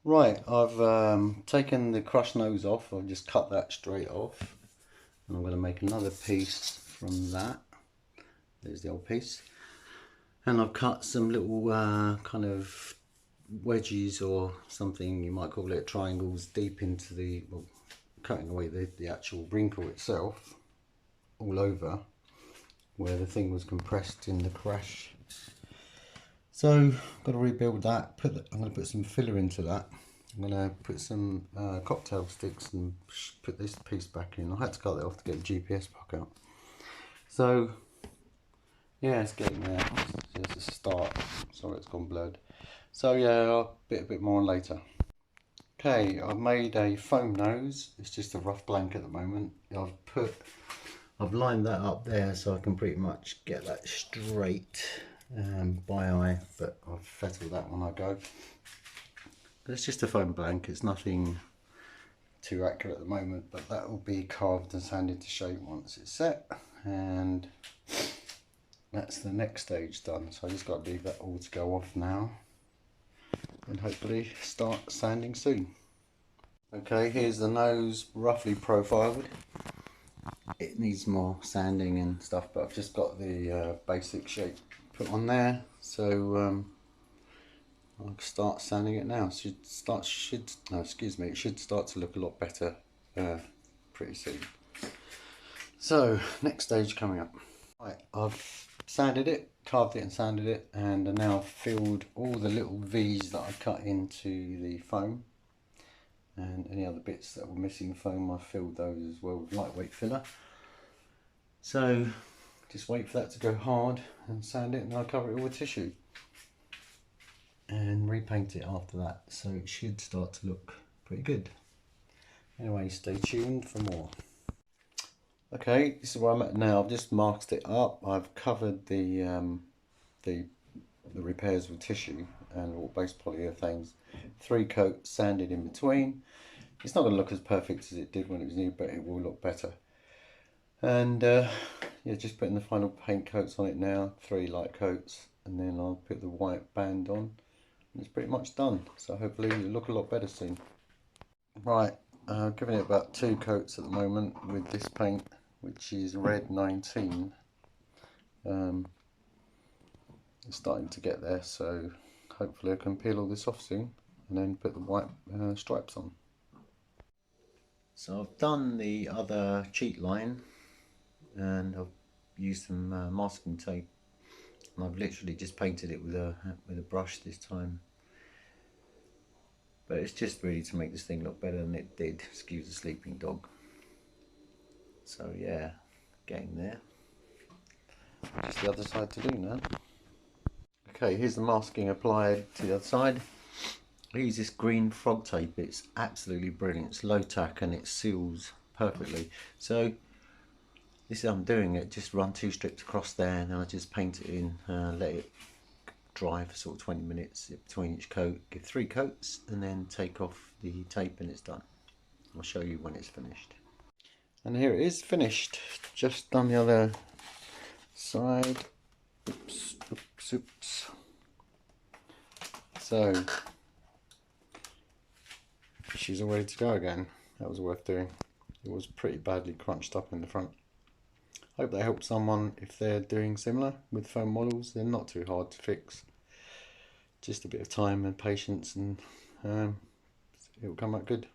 Right, I've taken the crush nose off. I've just cut that straight off, and I'm going to make another piece from that. There's the old piece, and I've cut some little kind of wedges or something you might call it, triangles, deep into the, well, cutting away the actual wrinkle itself all over where the thing was compressed in the crash. So I've got to rebuild that. I'm going to put some filler into that. I'm going to put some cocktail sticks and put this piece back in. I had to cut it off to get the GPS puck out. So yeah, it's getting there. It's a start. Sorry, it's gone blurred. So yeah, I'll a bit more on later. Okay, I've made a foam nose. It's just a rough blank at the moment. I've lined that up there so I can pretty much get that straight by eye, but I've fettled that when I go. But it's just a foam blank. It's nothing too accurate at the moment, but that will be carved and sanded to shape once it's set, and that's the next stage done. So I just got to leave that all to go off now and hopefully start sanding soon. Okay, here's the nose roughly profiled. It needs more sanding and stuff, but I've just got the basic shape put on there. So I'll start sanding it now. It should start to look a lot better pretty soon. So next stage coming up. Right, I've sanded it, carved it and sanded it, and I now filled all the little V's that I cut into the foam, and any other bits that were missing foam I filled those as well with lightweight filler. So just wait for that to go hard and sand it, and I'll cover it all with tissue and repaint it after that, so it should start to look pretty good. Anyway, stay tuned for more. Okay, this is where I'm at now. I've just masked it up. I've covered the repairs with tissue and all base polyurethanes. 3 coats sanded in between. It's not going to look as perfect as it did when it was new, but it will look better. And yeah, just putting the final paint coats on it now. 3 light coats, and then I'll put the white band on. And it's pretty much done. So hopefully it'll look a lot better soon. Right, giving it about 2 coats at the moment with this paint, which is red 19. It's starting to get there, so hopefully I can peel all this off soon and then put the white stripes on. So I've done the other cheat line, and I've used some masking tape, and I've literally just painted it with a brush this time. But it's just really to make this thing look better than it did. Excuse the sleeping dog. So yeah, getting there. Just the other side to do now. Okay, here's the masking applied to the other side. I use this green frog tape. It's absolutely brilliant. It's low tack and it seals perfectly. So this is how I'm doing it. Just run 2 strips across there, and then I just paint it in, let it dry for sort of 20 minutes between each coat. Give 3 coats and then take off the tape, and it's done. I'll show you when it's finished. And here it is finished. Just done the other side. Oops, oops, oops. So she's all ready to go again. That was worth doing. It was pretty badly crunched up in the front. Hope that helps someone if they're doing similar with foam models. They're not too hard to fix. Just a bit of time and patience, and it will come out good.